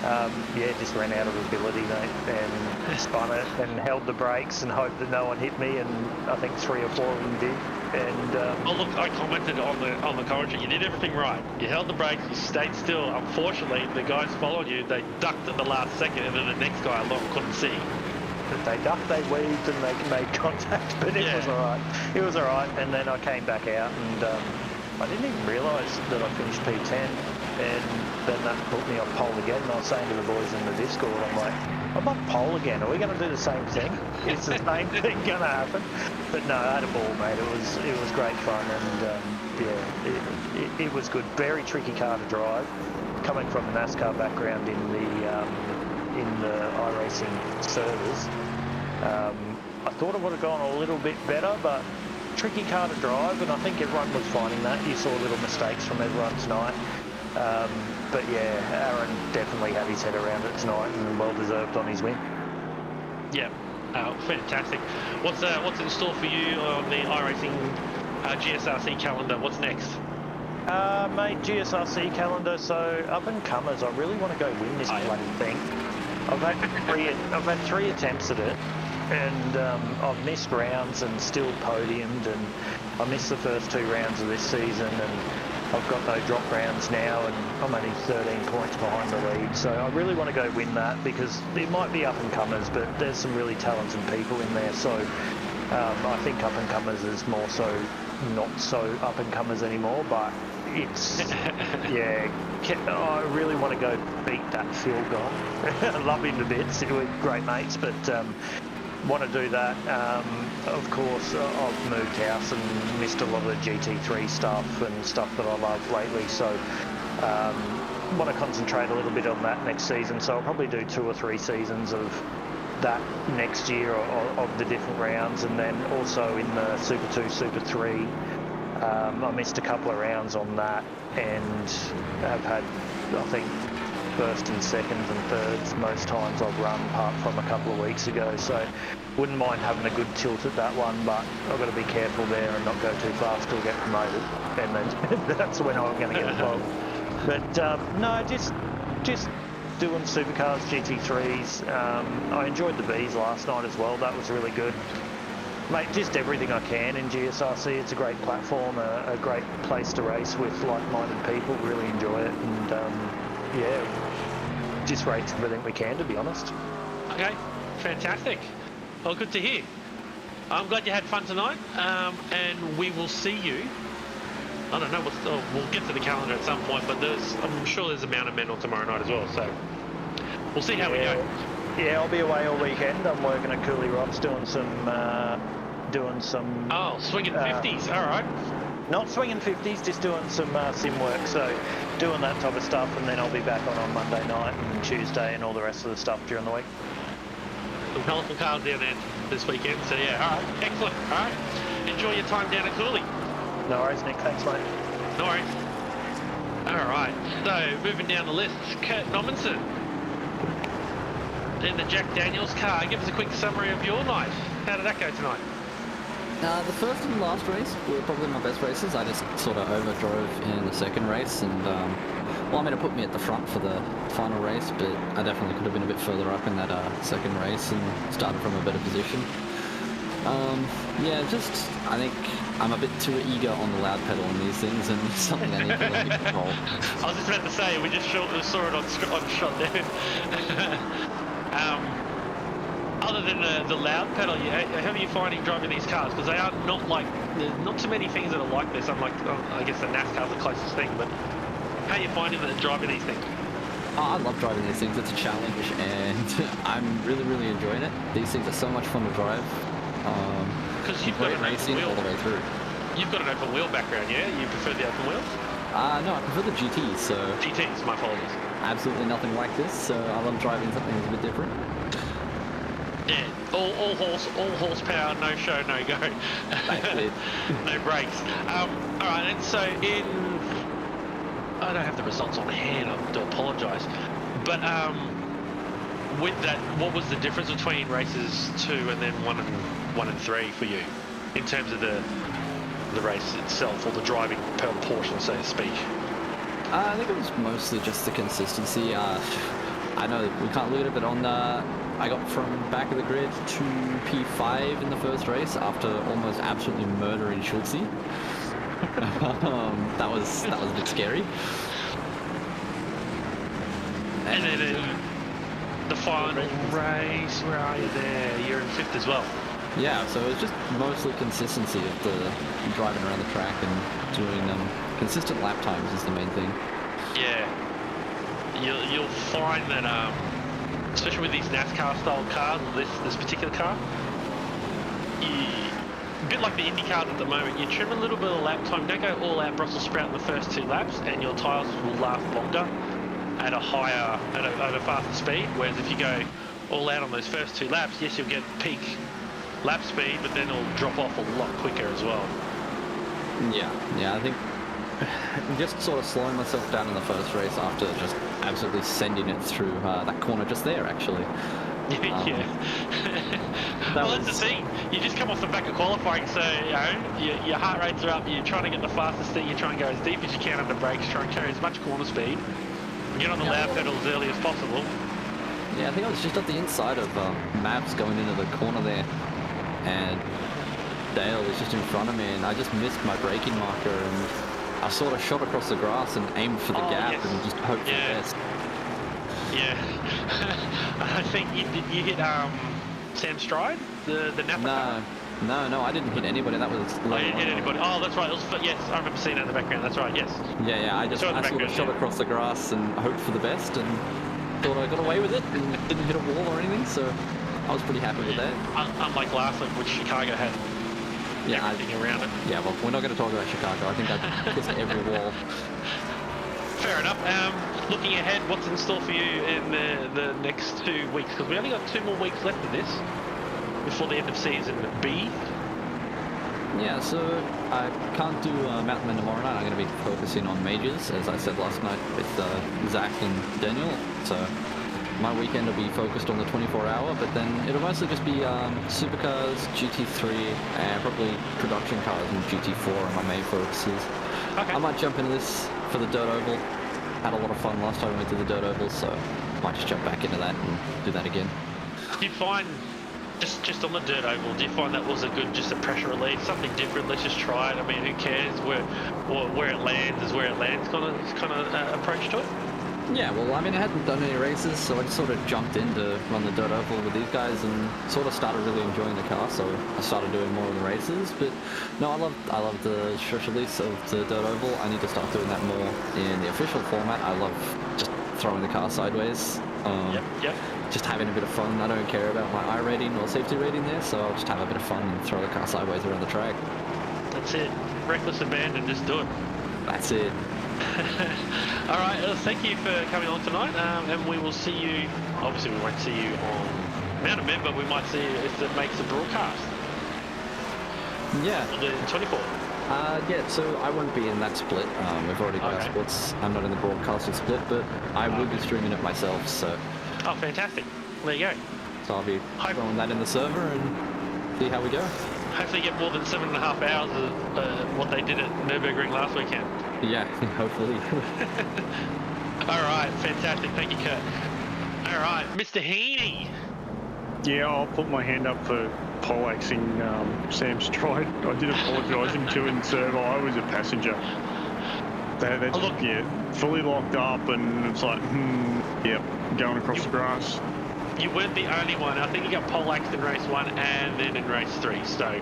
C: Yeah, just ran out of ability, mate, and spun it and held the brakes and hoped that no one hit me, and I think 3 or 4 of them did. And
A: oh look, I commented on the commentary. You did everything right. You held the brakes. You stayed still. Unfortunately, the guys followed you. They ducked at the last second, and then the next guy along couldn't see.
C: they ducked, they weaved, and they made contact, but it was all right. It was all right, and then I came back out, and I didn't even realise that I finished P10, and then that put me on pole again. And I was saying to the boys in the Discord, I'm like, I'm on pole again. Are we going to do the same thing? Is the same thing going to happen? But no, I had a ball, mate. It was great fun, and yeah, it was good. Very tricky car to drive. Coming from a NASCAR background in the iRacing servers, I thought it would have gone a little bit better, but tricky car to drive, and I think everyone was finding that. You saw little mistakes from everyone tonight. But yeah, Aaron definitely had his head around it tonight, and well deserved on his win.
A: Yeah, fantastic. What's in store for you on the iRacing GSRC calendar? What's next?
C: Mate, GSRC calendar. So up and comers, I really want to go win this bloody thing. I've had 3 attempts at it, and I've missed rounds and still podiumed, and I missed the first 2 rounds of this season, and I've got no drop rounds now, and I'm only 13 points behind the lead. So I really want to go win that, because it might be up and comers, but there's some really talented people in there. So I think up and comers is more so not so up and comers anymore, but it's yeah. I really want to go beat that Phil guy. I love him to bits. We're great mates, but want to do that. Of course, I've moved house and missed a lot of the GT3 stuff and stuff that I love lately. So want to concentrate a little bit on that next season. So I'll probably do 2 or 3 seasons of that next year of the different rounds, and then also in the Super 2, Super 3. I missed a couple of rounds on that, and have had, I think, first and seconds and thirds most times I've run, apart from a couple of weeks ago. So wouldn't mind having a good tilt at that one, but I've got to be careful there and not go too fast till get promoted, and then that's when I'm going to get involved. But no, just doing supercars, GT3s. I enjoyed the Bs last night as well. That was really good. Mate, just everything I can in GSRC. It's a great platform, a great place to race with like-minded people. Really enjoy it, and yeah, just race everything we can, to be honest.
A: Okay, fantastic. Well, good to hear. I'm glad you had fun tonight, and we will see you. I don't know, we'll get to the calendar at some point, but I'm sure there's a Mountain Mental tomorrow night as well, so we'll see how we go.
C: Yeah, I'll be away all weekend. I'm working at Cooley Rocks doing some...
A: Oh, swinging 50s, all right.
C: Not swinging 50s, just doing some sim work. So doing that type of stuff, and then I'll be back on Monday night and Tuesday and all the rest of the stuff during the week.
A: Some colourful cars down there this weekend, so yeah, all right, excellent. All right, enjoy your time down at Cooley.
C: No worries, Nick. Thanks, mate.
A: No worries. All right, so moving down the list, Kurt Nommensen in the Jack Daniels car. Give us a quick summary of your night. How did that go tonight?
D: The first and last race were probably my best races. I just sort of overdrove in the second race, and well, I mean, it put me at the front for the final race, but I definitely could have been a bit further up in that second race and started from a better position. Yeah, just, I think I'm a bit too eager on the loud pedal on these things, and it's something I need to really control.
A: I was just about to say, we just saw it on shot there. Other than the loud pedal, how are you finding driving these cars? Because they are there's not too many things that are like this. I guess the NASCAR's the closest thing, but how are you finding driving these things?
D: I love driving these things. It's a challenge, and I'm really, really enjoying it. These things are so much fun to drive.
A: Because you've got an open wheel
D: all the way through.
A: You've got an open wheel background, yeah? You prefer the open wheels?
D: No, I prefer the GTs. So
A: GTs, my apologies.
D: Absolutely nothing like this. So I love driving something that's a bit different.
A: Yeah, all horsepower, no show, no go. No brakes. All right, and so I don't have the results on hand. I do apologise, but with that, what was the difference between races 2 and then 1 and 3 for you, in terms of the race itself, or the driving portion, so to speak?
D: I think it was mostly just the consistency. I I know we can't look at it, but on I got from back of the grid to P5 in the first race after almost absolutely murdering Schultze. That was a bit scary.
A: And then the final race, where are you there? You're in 5th as well.
D: Yeah, so it's just mostly consistency of the driving around the track and doing consistent lap times is the main thing.
A: Yeah, you'll find that, especially with these NASCAR style cars, this particular car, a bit like the Indy cars at the moment, you trim a little bit of lap time, don't go all out Brussels sprout in the first 2 laps, and your tyres will last longer at a faster speed. Whereas if you go all out on those first 2 laps, yes, you'll get peak lap speed, but then it'll drop off a lot quicker as well.
D: Yeah, I think just sort of slowing myself down in the first race after just absolutely sending it through that corner just there, actually.
A: Yeah. Well, that's the thing. You just come off the back of qualifying, so your heart rates are up. You're trying to get the fastest thing. You try and go as deep as you can under brakes. Try and carry as much corner speed. Get on the loud pedal as early as possible.
D: Yeah, I think I was just at the inside of Mavs going into the corner there, and Dale was just in front of me, and I just missed my braking marker, and I sort of shot across the grass and aimed for the gap
A: yes.
D: and just hoped for the best.
A: Yeah. I think you hit Sam Stride, the Napa car?
D: No, I didn't hit anybody. That was.
A: Oh, you didn't hit anybody. Oh, that's right. Yes, I remember seeing that in the background. That's right. Yes.
D: Yeah. I sort of shot across the grass and hoped for the best, and thought I got away with it and didn't hit a wall or anything. So I was pretty happy with that.
A: Unlike last week, which Chicago had everything around it.
D: Yeah, well, we're not going to talk about Chicago. I think I kissed every wall.
A: Fair enough. Looking ahead, what's in store for you in the next 2 weeks? Because we only got 2 more weeks left of this before the end of season B.
D: Yeah, so I can't do Mountain Men tomorrow night. I'm going to be focusing on majors, as I said last night with Zach and Daniel. So my weekend will be focused on the 24-hour, but then it'll mostly just be supercars, GT3, and probably production cars and GT4 are my main focuses.
A: Okay.
D: I might jump into this for the Dirt Oval. Had a lot of fun last time we went to the Dirt Oval, so might just jump back into that and do that again.
A: Do you find, just on the Dirt Oval, do you find that was just a pressure relief, something different? Let's just try it. I mean, who cares where it lands is where it lands kind of approach to it?
D: Yeah, well, I mean, I hadn't done any races, so I just sort of jumped in to run the Dirt Oval with these guys and sort of started really enjoying the car, so I started doing more of the races. But no, I love the stretch release of the Dirt Oval. I need to start doing that more in the official format. I love just throwing the car sideways.
A: Yep.
D: Just having a bit of fun. I don't care about my I rating or safety rating there, so I'll just have a bit of fun and throw the car sideways around the track.
A: That's it. Reckless abandon, just do it.
D: That's it.
A: All right, thank you for coming on tonight, and we will see you. Obviously, we won't see you on Mountain Men, but we might see you if it makes the broadcast.
D: Yeah.
A: The 24.
D: Yeah, so I won't be in that split. We've already got our splits. I'm not in the broadcasting split, but I will be streaming it myself, so...
A: Oh, fantastic. There you go.
D: So I'll be throwing that in the server and see how we go.
A: Hopefully get more than 7.5 hours of what they did at Nürburgring last weekend.
D: Yeah, hopefully.
A: All right, fantastic. Thank you, Kurt. All right, Mr. Heaney.
E: Yeah, I'll put my hand up for poleaxing Sam Stride. I did apologise him to in server. I was a passenger. They just, fully locked up, and it's like, going across the grass.
A: You weren't the only one. I think you got poleaxed in race 1 and then in race 3. So,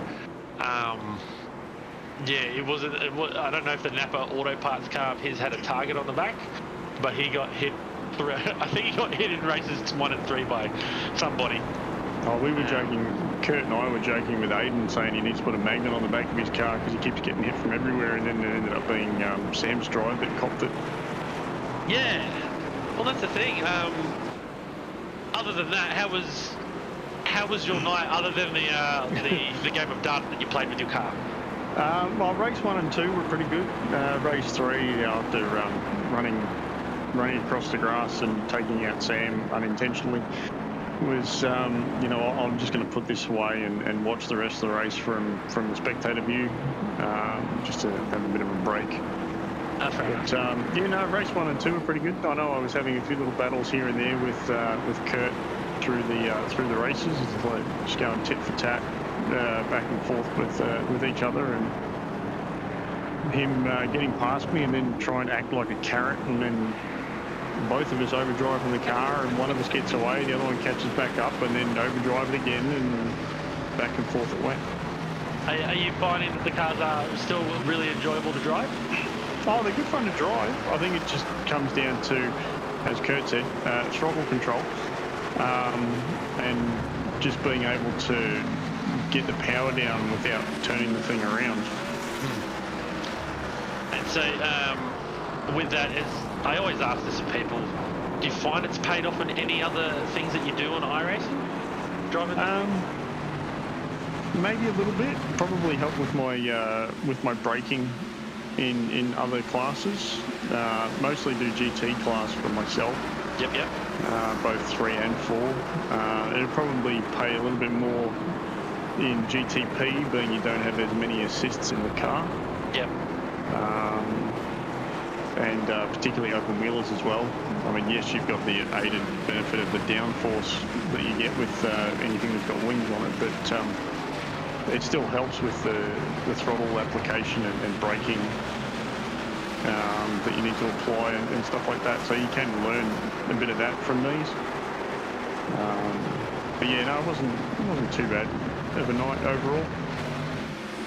A: it wasn't. I don't know if the Napa Auto Parts car of his had a target on the back, but he got hit. I think he got hit in races 1 and 3 by somebody.
E: Oh, we were joking. Kurt and I were joking with Aiden, saying he needs to put a magnet on the back of his car because he keeps getting hit from everywhere, and then it ended up being Sam Stride that copped it.
A: Yeah. Well, that's the thing. Other than that, how was your night? Other than the game of dart that you played with your car?
E: Well, race 1 and 2 were pretty good. Race 3, after running across the grass and taking out Sam unintentionally, was I'm just going to put this away and watch the rest of the race from the spectator view, just to have a bit of a break.
A: Fair enough.
E: But yeah, no, race 1 and 2 were pretty good. I know I was having a few little battles here and there with Kurt through the races. It's like just going tit for tat, back and forth with each other, and him getting past me and then trying to act like a carrot, and then both of us overdrive in the car, and one of us gets away, the other one catches back up, and then overdrive it again, and back and forth it went.
A: Are you finding that the cars are still really enjoyable to drive?
E: Oh, they're good fun to drive. I think it just comes down to, as Kurt said, throttle control, and just being able to get the power down without turning the thing around.
A: And so, with that, I always ask this of people, do you find it's paid off in any other things that you do on iRacing? Driving?
E: Maybe a little bit. Probably help with my braking in other classes. Mostly do GT class for myself.
A: Yep.
E: Both 3 and 4. It'll probably pay a little bit more in GTP, being you don't have as many assists in the car.
A: Yep.
E: And particularly open wheelers as well. I mean, yes, you've got the added benefit of the downforce that you get with anything that's got wings on it, but it still helps with the throttle application and braking that you need to apply and stuff like that. So you can learn a bit of that from these. But yeah, no, it wasn't too bad of a night overall.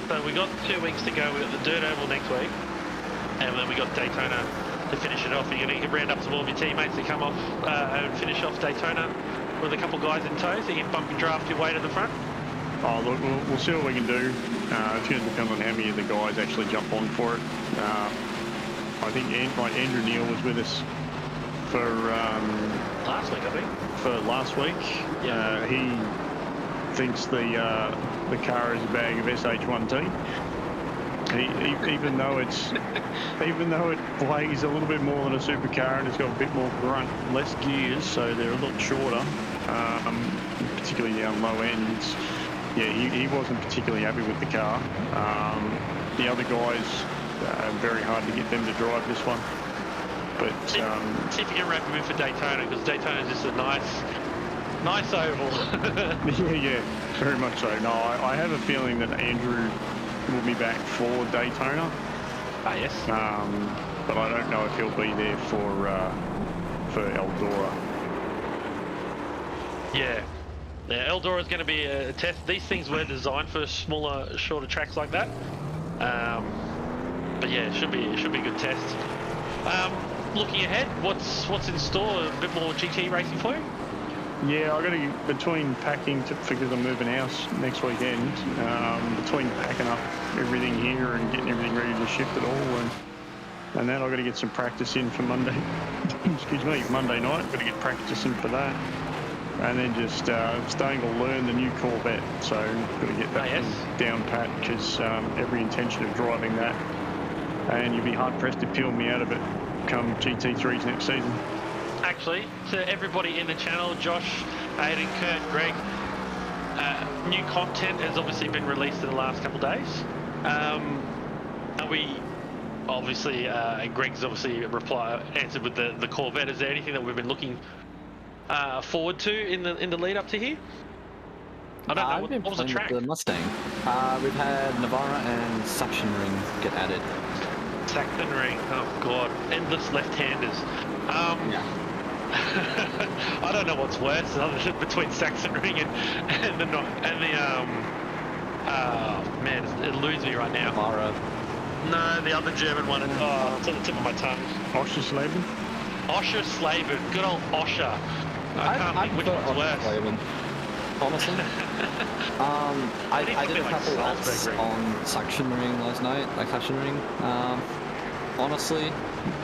A: So we got 2 weeks to go. We got the Dirt Oval next week, and then we got Daytona to finish it off. You're going to round up some more of your teammates to come off and finish off Daytona with a couple guys in tow, so you can bump and draft your way to the front.
E: Oh, look, we'll see what we can do. It's going to depend on how many of the guys actually jump on for it. I think Andrew Neal was with us for
A: Last week, I think.
E: For last week.
A: Yeah.
E: He thinks the car is a bag of SH1T. Even though it plays a little bit more than a supercar and it's got a bit more grunt, less gears, so they're a lot shorter, particularly down low ends. Yeah, he wasn't particularly happy with the car. The other guys, very hard to get them to drive this one. But
A: see if you can wrap him in for Daytona, because Daytona is just a nice oval.
E: yeah, very much so. No, I have a feeling that Andrew will be back for Daytona.
A: Yes.
E: But I don't know if he'll be there for Eldora.
A: Yeah, Eldora is going to be a test. These things were designed for smaller, shorter tracks like that. But yeah, it should be a good test. Looking ahead, what's in store? A bit more GT racing for you?
E: Yeah, I got to between packing because I'm moving house next weekend. Between packing up everything here and getting everything ready to shift it all, and then I got to get some practice in for Monday. Excuse me, Monday night. Got to get practice in for that, and then just starting to learn the new Corvette. So got to get that thing down pat, because every intention of driving that, and you'd be hard pressed to peel me out of it come GT3s next season.
A: Actually, to everybody in the channel, Josh, Aiden, Kurt, Greg, new content has obviously been released in the last couple of days. And we obviously, Greg's obviously answered with the Corvette. Is there anything that we've been looking forward to in the lead up to here? I don't know. What was the track?
D: The Mustang. We've had Navara and Suction Ring get added.
A: Suction Ring. Oh god, endless left-handers.
D: Yeah.
A: I don't know what's worse between Saxon Ring and the oh man, it eludes me right now.
D: Navara.
A: No, the other German one. It's on the tip of my tongue.
E: Oschersleben?
A: Oschersleben. Good old Oscher. I can't think which one's worse.
D: Honestly. I did a couple laps on Suction Ring last night, Suction Ring. Honestly,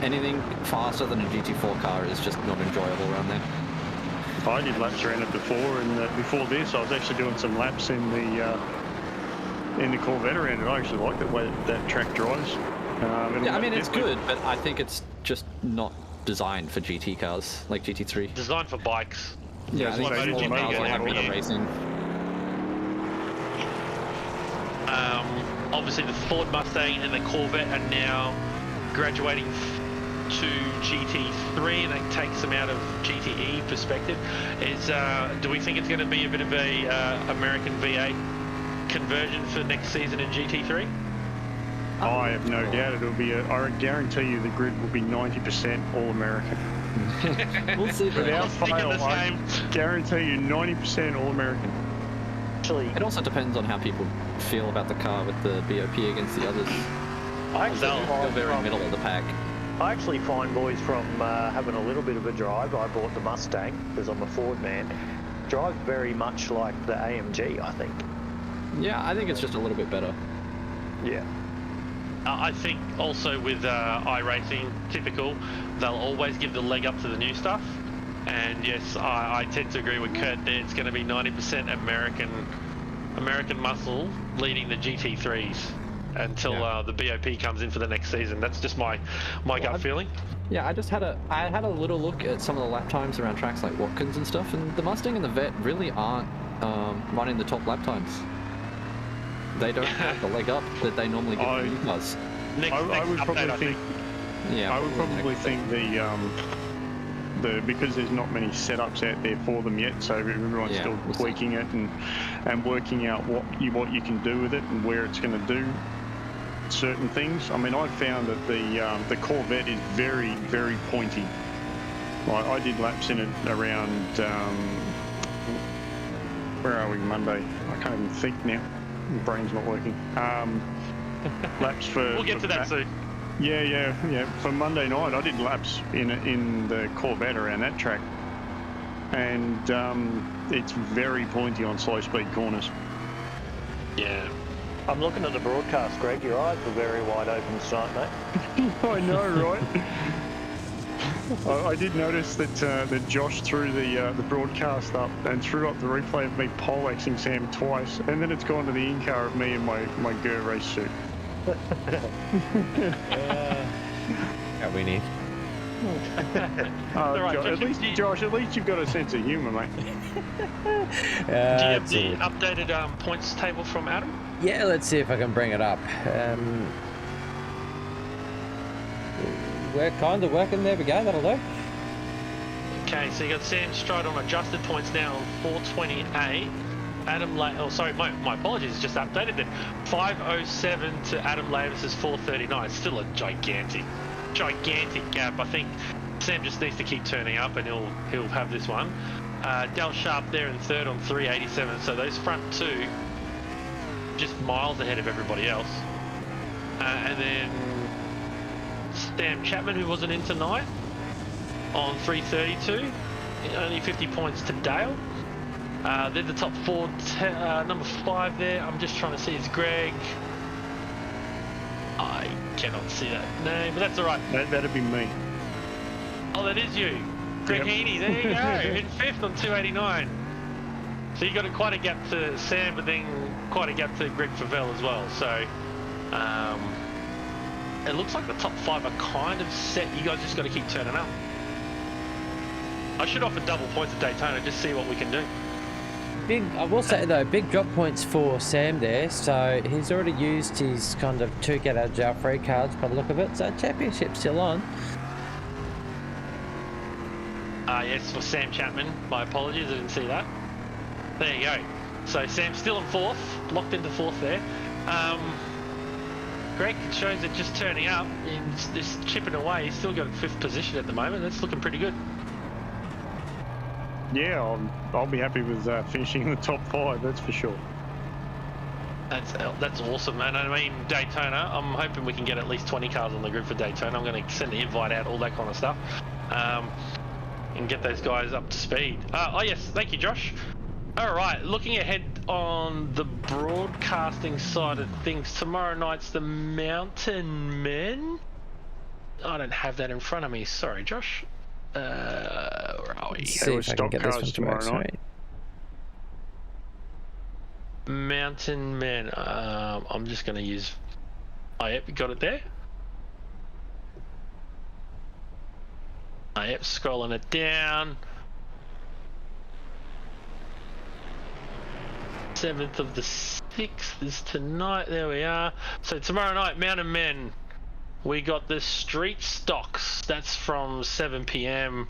D: anything faster than a GT4 car is just not enjoyable around there.
E: I did laps around it before, and before this I was actually doing some laps in the Corvette around it. I actually like the way that track drives.
D: Yeah, I mean it's good, but I think it's just not designed for GT cars, like GT3.
A: Designed for bikes.
D: Yeah, I think it's more cars like for racing.
A: Obviously the Ford Mustang and the Corvette are now graduating to GT3, and that takes them out of GTE perspective. Do we think it's going to be a bit of a American V8 conversion for next season in GT3?
E: I have no doubt it'll be. I guarantee you the grid will be 90% all American.
D: We'll see.
E: Without fail,
A: the
E: I
A: same.
E: guarantee you 90% all American.
C: Actually,
D: It also depends on how people feel about the car with the BOP against the others.
C: I actually
D: They're
C: find
D: very
C: from-
D: middle of the pack.
C: I actually find, boys, from having a little bit of a drive, I bought the Mustang because I'm a Ford man. Drives very much like the AMG, I think.
D: Yeah, I think it's just a little bit better.
C: Yeah.
A: I think also with iRacing, typical, they'll always give the leg up to the new stuff. And yes, I tend to agree with Kurt there. It's going to be 90% American muscle leading the GT3s until the BOP comes in for the next season. That's just my gut feeling.
D: Yeah, I had a little look at some of the lap times around tracks like Watkins and stuff, and the Mustang and the Vet really aren't running the top lap times. They don't have the leg up that they normally give the new cars.
A: Next
E: I would
A: update,
E: probably
A: I
E: think.
D: Yeah,
E: I would probably think the because there's not many setups out there for them yet, so everyone's
D: Yeah,
E: still
D: we'll see.
E: tweaking it and working out what you can do with it and where it's going to do certain things. I mean, I found that the Corvette is very, very pointy. I did laps in it around where are we, Monday? I can't even think now. My brain's not working. Laps for.
A: We'll get to that soon.
E: Yeah. For Monday night, I did laps in the Corvette around that track, and it's very pointy on slow speed corners.
A: Yeah.
C: I'm looking at the broadcast, Greg. Your eyes were very wide open tonight, mate.
E: I know, right? I did notice that Josh threw the broadcast up and threw up the replay of me poleaxing Sam twice, and then it's gone to the in-car of me in my Gur race suit.
B: Got winning.
A: Alright,
E: Josh, at least you've got a sense of humour, mate.
A: Do you have the updated points table from Adam?
B: Yeah, let's see if I can bring it up. We're kind of working. There we go. That'll do.
A: Okay, so you got Sam Stride on adjusted points now on 428. Adam my apologies, just updated then. 507 to Adam Lavis's 439. Still a gigantic gap. I think Sam just needs to keep turning up and he'll have this one. Del Sharp there in third on 387. So those front two just miles ahead of everybody else. And then Sam Chapman, who wasn't in tonight, on 332. Only 50 points to Dale. They're the top four. Number 5 there, I'm just trying to see, is Greg. I cannot see that name, but that's all right.
E: That'd be me.
A: Oh, that is you. Greg
E: Yep.
A: Heaney, there you go, in 5th on 289. So you got quite a gap to Sam, but then quite a gap to Greg Favell as well. So it looks like the top 5 are kind of set. You guys just got to keep turning up. I should offer double points at Daytona, just see what we can do.
B: I will say though, big drop points for Sam there. So he's already used his kind of 2 get out of jail free cards by the look of it. So championship's still on.
A: Yes, for Sam Chapman. My apologies, I didn't see that. There you go. So Sam's still in 4th, locked into 4th there. Greg shows it just turning up and just chipping away. He's still got 5th position at the moment. That's looking pretty good.
E: Yeah, I'll be happy with finishing in the top 5. That's for sure.
A: That's awesome, and I mean Daytona. I'm hoping we can get at least 20 cars on the grid for Daytona. I'm going to send the invite out, all that kind of stuff, and get those guys up to speed. Oh yes, thank you, Josh. All right, looking ahead on the broadcasting side of things, tomorrow night's the Mountain Men. I don't have that in front of me. Sorry, Josh. Where are we?
B: See if I can get this one
E: Stockcars
B: to work.
E: tomorrow night.
A: Mountain Men. I'm just going to use. Oh, yep, you got it there. Oh, yep, scrolling it down. 7th of the 6th is tonight. There we are. So tomorrow night, Mountain Men. we got the Street Stocks. That's from 7 p.m.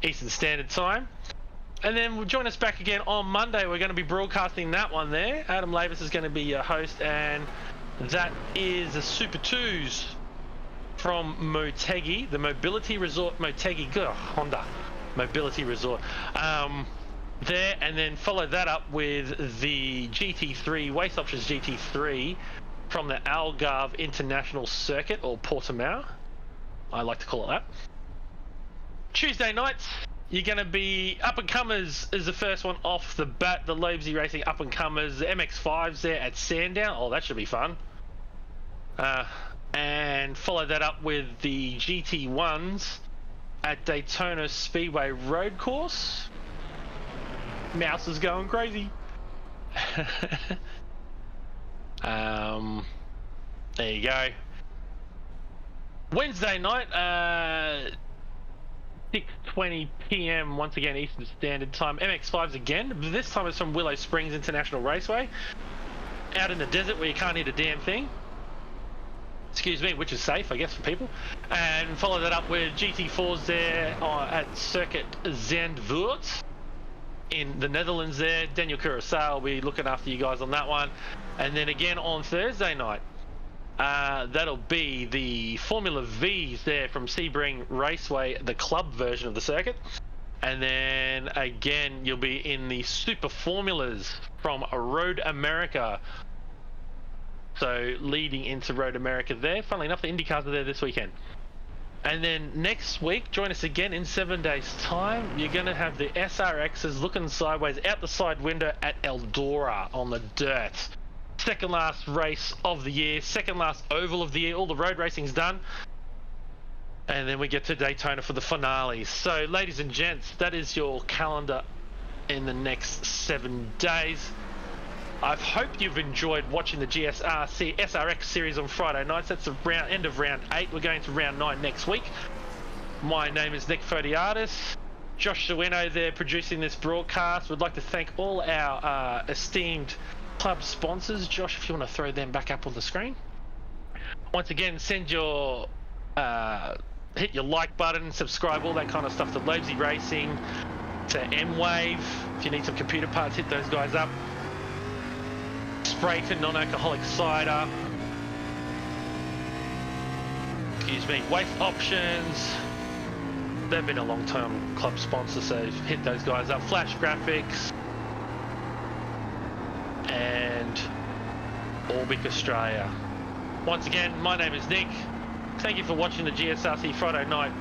A: Eastern Standard Time. And then join us back again on Monday. We're going to be broadcasting that one there. Adam Lavis is going to be your host, and that is the Super 2s from Motegi, the Mobility Resort Motegi. Honda Mobility Resort. There, and then follow that up with the GT3, Waste Options GT3 from the Algarve International Circuit, or Portimao. I like to call it that. Tuesday nights, you're going to be Up and Comers is the first one off the bat. The Loebsy Racing Up and Comers, the MX-5s there at Sandown. Oh, that should be fun. And follow that up with the GT1s at Daytona Speedway Road Course. Mouse is going crazy. There you go. Wednesday night, 6:20 p.m. once again Eastern Standard Time. MX-5s again. This time it's from Willow Springs International Raceway, out in the desert where you can't eat a damn thing. Excuse me, which is safe, I guess, for people. And follow that up with GT4s there at Circuit Zandvoort in the Netherlands there. Daniel Curaçao will be looking after you guys on that one. And then again on Thursday night, that'll be the Formula V's there from Sebring Raceway, the club version of the circuit. And then again, you'll be in the Super Formulas from Road America. So leading into Road America there. Funnily enough, the IndyCars are there this weekend. And then next week, join us again in 7 days' time. You're going to have the SRXs looking sideways out the side window at Eldora on the dirt. Second last race of the year, second last oval of the year. All the road racing's done. And then we get to Daytona for the finale. So, ladies and gents, that is your calendar in the next 7 days. I hope you've enjoyed watching the GSRC SRX series on Friday nights. That's the end of round 8. We're going to round 9 next week. My name is Nick Fodiatis. Josh Sueno there producing this broadcast. We'd like to thank all our esteemed club sponsors. Josh, if you want to throw them back up on the screen. Once again, send your hit your like button, subscribe, all that kind of stuff to Loebsy Racing, to M-Wave. If you need some computer parts, hit those guys up. Sprayton non-alcoholic cider. Excuse me. Waste Options. They've been a long-term club sponsor, so hit those guys up. Flash Graphics. And Orbic Australia. Once again, my name is Nick. Thank you for watching the GSRC Friday night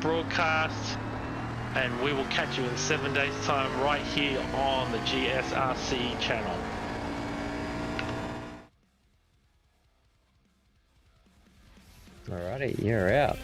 A: broadcast. And we will catch you in 7 days' time right here on the GSRC channel.
B: Alrighty, you're out.